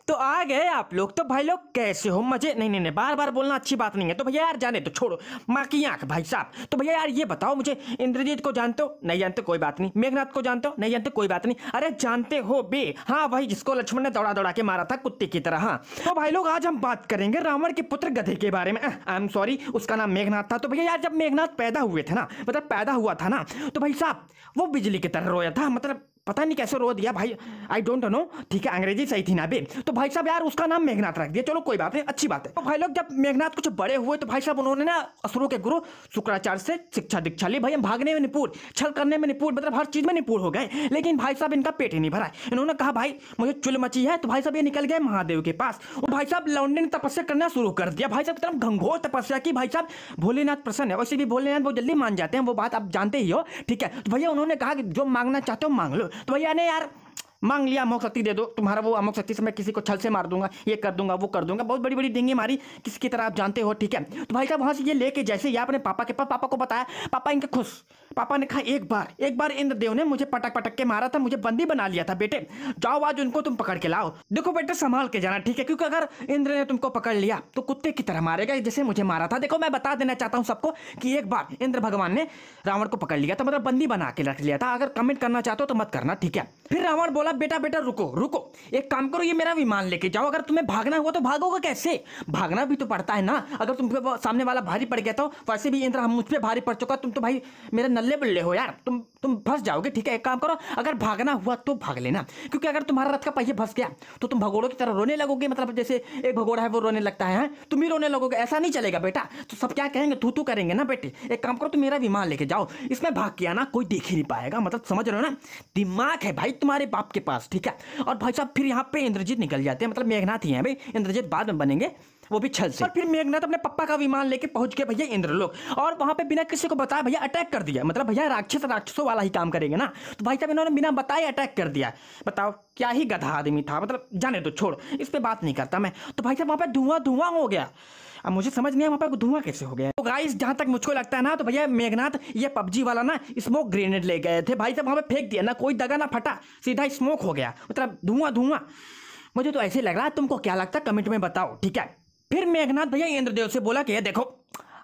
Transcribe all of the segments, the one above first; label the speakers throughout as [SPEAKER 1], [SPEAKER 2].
[SPEAKER 1] तो आ गए आप लोग। तो भाई लोग कैसे हो? मजे नहीं नहीं नहीं, बार बार बोलना अच्छी बात नहीं है। तो भैया यार जाने तो छोड़ो, माँ की आंख भाई साहब। तो भैया यार ये बताओ मुझे, इंद्रजीत को जानते हो? नहीं जानते, कोई बात नहीं। मेघनाथ को जानते हो? नहीं जानते, कोई बात नहीं। अरे जानते हो बे, हाँ भाई, जिसको लक्ष्मण ने दौड़ा दौड़ा के मारा था कुत्ते की तरह। हाँ तो भाई लोग आज हम बात करेंगे रावण के पुत्र गधे के बारे में। आई एम सॉरी, उसका नाम मेघनाथ था। तो भैया यार जब मेघनाथ पैदा हुए थे ना, मतलब पैदा हुआ था ना, तो भाई साहब वो बिजली की तरह रोया था। मतलब पता नहीं कैसे रो दिया भाई, आई डोंट नो। ठीक है, अंग्रेजी सही थी ना बे। तो भाई साहब यार उसका नाम मेघनाथ रख दिया, चलो कोई बात नहीं, अच्छी बात है। तो भाई लोग जब मेघनाथ कुछ बड़े हुए तो भाई साहब उन्होंने ना असुरों के गुरु शुक्राचार्य से शिक्षा दीक्षा ली। भाई हम भागने में निपुण, छल करने में निपुण, मतलब हर चीज में निपुण हो गए। लेकिन भाई साहब इनका पेट ही नहीं भरा। इन्होंने कहा भाई मुझे चुल मची है, तो भाई साहब ये निकल गए महादेव के पास। और भाई साहब लौंडे ने तपस्या करना शुरू कर दिया। भाई साहब तरफ घंघोर तपस्या की। भाई साहब भोलेनाथ प्रसन्न है, वैसे भी भोलेनाथ बहुत जल्दी मान जाते हैं, वो बात आप जानते ही हो। ठीक है, तो भैया उन्होंने कहा कि जो मांगना चाहते हो मांग लो। तो भैया ने यार मांग लिया, अमोघ शक्ति दे दो। तुम्हारा वो अमोघ शक्ति से मैं किसी को छल से मार दूंगा, ये कर दूंगा, वो कर दूंगा। बहुत बड़ी बड़ी डेंगे मारी किसी की तरह, आप जानते हो। ठीक है, तो भाई साहब वहां से ये लेके जैसे ये अपने पापा के पास, पापा को बताया, पापा इनके खुश। पापा ने कहा एक बार इंद्रदेव ने मुझे पटक पटक के मारा था, मुझे बंदी बना लिया था। बेटे जाओ आज उनको तुम पकड़ के लाओ। देखो बेटे संभाल के जाना, ठीक है, क्योंकि अगर इंद्र ने तुमको पकड़ लिया तो कुत्ते की तरह मारेगा जैसे मुझे मारा था। देखो मैं बता देना चाहता हूँ सबको कि एक बार इंद्र भगवान ने रावण को पकड़ लिया था, मतलब बंदी बना के रख लिया था। अगर कमेंट करना चाहते हो तो मत करना, ठीक है। फिर रावण बोला बेटा बेटा रुको रुको, एक काम करो, ये मेरा विमान लेके जाओ। अगर तुम्हें भागना हुआ तो भागोगे कैसे? भागना भी तो पड़ता है ना। अगर तुम पे सामने वाला भारी पड़ गया तो वैसे भी इंद्र हम मुझ पे भारी पड़ चुका, तुम तो भाई मेरे नल्ले बिल्ले हो यार, तुम फंस जाओगे। ठीक है, एक काम करो, अगर भागना हुआ तो भाग लेना, क्योंकि अगर तुम्हारा रथ का पहिया फंस गया तो तुम भगोड़ों की तरह रोने लगोगे। मतलब जैसे एक भगोड़ा है वो रोने लगता है, तुम ही रोने लगोगे। ऐसा नहीं चलेगा बेटा, तो सब क्या कहेंगे, तू करेंगे ना बेटे। एक काम करो, तुम मेरा विमान लेके जाओ, इसमें भाग के आना, कोई देख ही नहीं पाएगा। मतलब समझ रहे हो ना, दिमाग है भाई तुम्हारे बाप के पास। ठीक है, और भाई साहब फिर यहाँ पे इंद्रजीत निकल जाते हैं, मतलब मेघनाथ ही हैं भाई, इंद्रजीत बाद में बनेंगे, वो भी छल से। और फिर मेघनाथ अपने पप्पा का विमान लेके पहुंच गए भैया इंद्रलोक, और वहां पे बिना किसी को बताए भैया अटैक कर दिया। मतलब भैया राक्षसों वाला ही काम करेंगे ना, तो भाई साहब इन्होंने बिना बताए अटैक कर दिया। बताओ क्या ही गधा आदमी था। मतलब जाने तो छोड़, इस पे बात नहीं करता मैं। तो भाई साहब वहां पे धुआं हो गया। अब मुझे समझ नहीं आया वहां पर धुआं कैसे हो गया। तो गाइस जहां तक मुझको लगता है ना, तो भैया मेघनाथ ये पबजी वाला ना स्मोक ग्रेनेड ले गए थे। भाई साहब वहां पे फेंक दिया ना, कोई दगा ना फटा, सीधा स्मोक हो गया, मतलब धुआं। मुझे तो ऐसे लग रहा है, तुमको क्या लगता है कमेंट में बताओ, ठीक है। फिर मेघनाथ भैया इंद्रदेव से बोला कि देखो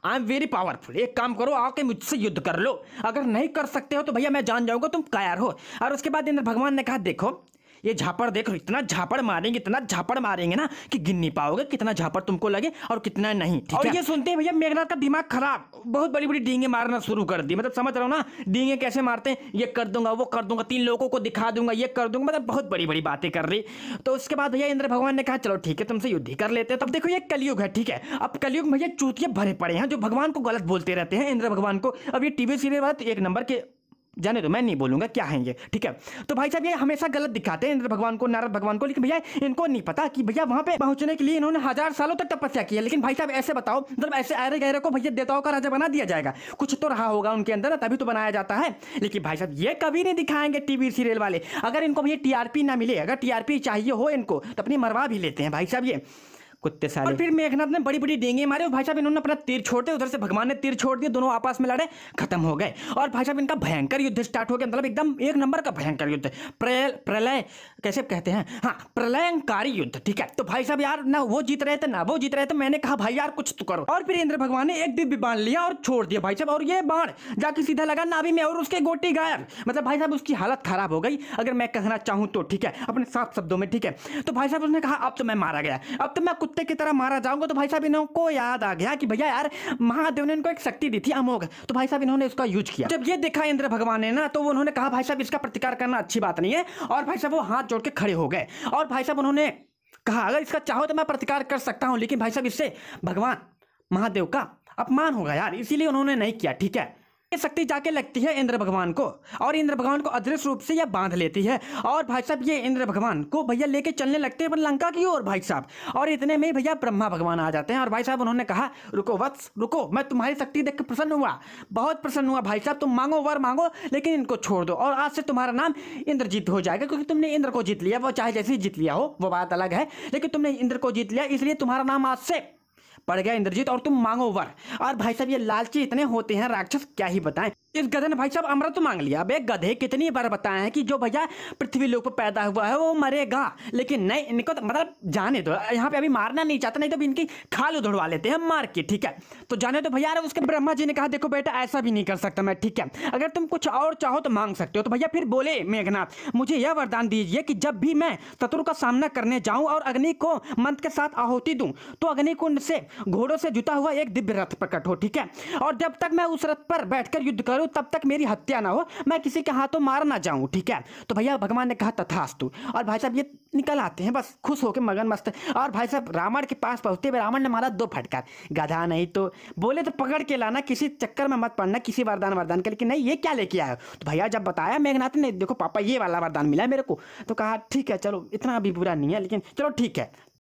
[SPEAKER 1] आई एम वेरी पावरफुल, एक काम करो आके मुझसे युद्ध कर लो। अगर नहीं कर सकते हो तो भैया मैं जान जाऊंगा तुम कायर हो। और उसके बाद इंद्र भगवान ने कहा देखो ये झापड़ देखो, इतना झापड़ मारेंगे ना कि गिन नहीं पाओगे कितना झापड़ तुमको लगे और कितना नहीं। और ये सुनते हैं भैया मेघनाथ का दिमाग खराब, बहुत बड़ी बड़ी डींगे मारना शुरू कर दी। मतलब समझ रहा हो ना, डींगे कैसे मारते हैं, ये कर दूंगा, वो कर दूंगा, 3 लोगों को दिखा दूंगा, ये कर दूंगा, मतलब बहुत बड़ी बड़ी बातें कर रही। तो उसके बाद भैया इंद्र भगवान ने कहा चलो ठीक है तुमसे युद्ध ही कर लेते हैं। तब देखो ये कलयुग है, ठीक है। अब कलयुग भैया चूतिए भरे पड़े हैं जो भगवान को गलत बोलते रहते हैं, इंद्र भगवान को। अब ये टीवी सीरियल वाले एक नंबर के, जाने दो, मैं नहीं बोलूंगा क्या है ये, ठीक है। तो भाई साहब ये हमेशा गलत दिखाते हैं इंद्र भगवान को, नारद भगवान को, लेकिन भैया इनको नहीं पता कि भैया वहां पे पहुंचने के लिए इन्होंने 1000 सालों तक तपस्या की है। लेकिन भाई साहब ऐसे बताओ, मतलब ऐसे आरे गहरे को भैया देवताओं का राजा बना दिया जाएगा, कुछ तो रहा होगा उनके अंदर, तभी तो बनाया जाता है। लेकिन भाई साहब ये कभी नहीं दिखाएंगे टीवी सीरियल वाले। अगर इनको भैया टीआरपी ना मिले, अगर टीआरपी चाहिए हो इनको, तो अपनी मरवा भी लेते हैं भाई साहब ये कुत्ते साले। और फिर मेघनाथ ने बड़ी बड़ी डेंगे मारे, और भाई साहब इन्होंने अपना तीर छोड़ दिया, उधर से भगवान ने तीर छोड़ दिया, दोनों आपस में लड़े, खत्म हो गए। और भाई साहब इनका भयंकर युद्ध स्टार्ट हो गया, मतलब एकदम एक नंबर का भयंकर युद्ध, प्रलय कैसे कहते हैं, हाँ प्रलयंकारी युद्ध, ठीक है। तो भाई साहब यार ना वो जीत रहे थे ना वो जीत रहे थे, मैंने कहा भाई यार कुछ तो करो। और फिर इंद्र भगवान ने एक दिव्य बाण लिया और छोड़ दिया भाई साहब, और ये बाण जाके सीधा लगा नाभि में और उसके गोटी गायब। मतलब भाई साहब उसकी हालत खराब हो गई, अगर मैं कहना चाहूं तो, ठीक है, अपने साफ शब्दों में, ठीक है। तो भाई साहब उसने कहा अब तो मैं मारा गया, अब तो मैं कुत्ते की तरह मारा जाऊंगा। तो भाई साहब इनको याद आ गया कि भैया यार महादेव ने इनको एक शक्ति दी थी अमोघ, तो भाई साहब इन्होंने उसका यूज किया। जब ये देखा इंद्र भगवान ने ना, तो उन्होंने कहा भाई साहब इसका प्रतिकार करना अच्छी बात नहीं है। और भाई साहब वो हाथ जोड़ के खड़े हो गए, और भाई साहब उन्होंने कहा अगर इसका चाहो तो मैं प्रतिकार कर सकता हूं, लेकिन भाई साहब इससे भगवान महादेव का अपमान होगा यार, इसीलिए उन्होंने नहीं किया, ठीक है। ये शक्ति जाके लगती है इंद्र भगवान को, और इंद्र भगवान को अदृश्य रूप से यह बांध लेती है। और भाई साहब ये इंद्र भगवान को भैया लेके चलने लगते हैं लंका की ओर भाई साहब। और इतने में भैया ब्रह्मा भगवान आ जाते हैं, और भाई साहब उन्होंने कहा रुको वत्स रुको, मैं तुम्हारी शक्ति देख के प्रसन्न हुआ, बहुत प्रसन्न हुआ भाई साहब, तुम मांगो वर मांगो, लेकिन इनको छोड़ दो, और आज से तुम्हारा नाम इंद्रजीत हो जाएगा, क्योंकि तुमने इंद्र को जीत लिया। वो चाहे जैसे ही जीत लिया हो वो बात अलग है, लेकिन तुमने इंद्र को जीत लिया, इसलिए तुम्हारा नाम आज से पड़ गया इंद्रजीत और तुम मांगो वर। और भाई साहब ये लालची इतने होते हैं राक्षस, क्या ही बताएं। इस गधे ने भाई साहब अमृत मांग लिया। अब एक गधे कितनी बार बताए हैं कि जो भैया पृथ्वी लोक पर पैदा हुआ है वो मरेगा, लेकिन नहीं, इनको तो मतलब जाने दो। यहाँ पे अभी मारना नहीं चाहता, नहीं तो इनकी खाल उधड़वा लेते हैं मार के, ठीक है। तो जाने दो भैया। उसके ब्रह्मा जी ने कहा देखो बेटा ऐसा भी नहीं कर सकता मैं, ठीक है, अगर तुम कुछ और चाहो तो मांग सकते हो। तो भैया फिर बोले मेघनाथ मुझे यह वरदान दीजिए कि जब भी मैं शत्रु का सामना करने जाऊं और अग्नि को मंत्र के साथ आहुति दूं तो अग्नि कुंड से घोड़ों से जुता हुआ एक दिव्य रथ प्रकट हो, ठीक है, और जब तक मैं उस रथ पर बैठकर युद्ध करूं तब तक मेरी हत्या ना हो, मैं किसी के हाथों मार ना जाऊं, ठीक है। तो भैया भगवान ने कहा तथास्तु। और भाई साहब ये निकल आते हैं बस खुश होकर मगन मस्त। और भाई साहब रावण के पास पहुंचते हुए रावण ने मारा 2 फटकार। गधा नहीं तो बोले तो पकड़ के लाना, किसी चक्कर में मत पड़ना किसी वरदान के, लेकिन नहीं ये क्या लेके आया। तो भैया जब बताया मेघनाथ ने देखो पापा ये वाला वरदान मिला मेरे को, तो कहा ठीक है चलो इतना भी बुरा नहीं है, लेकिन चलो ठीक है।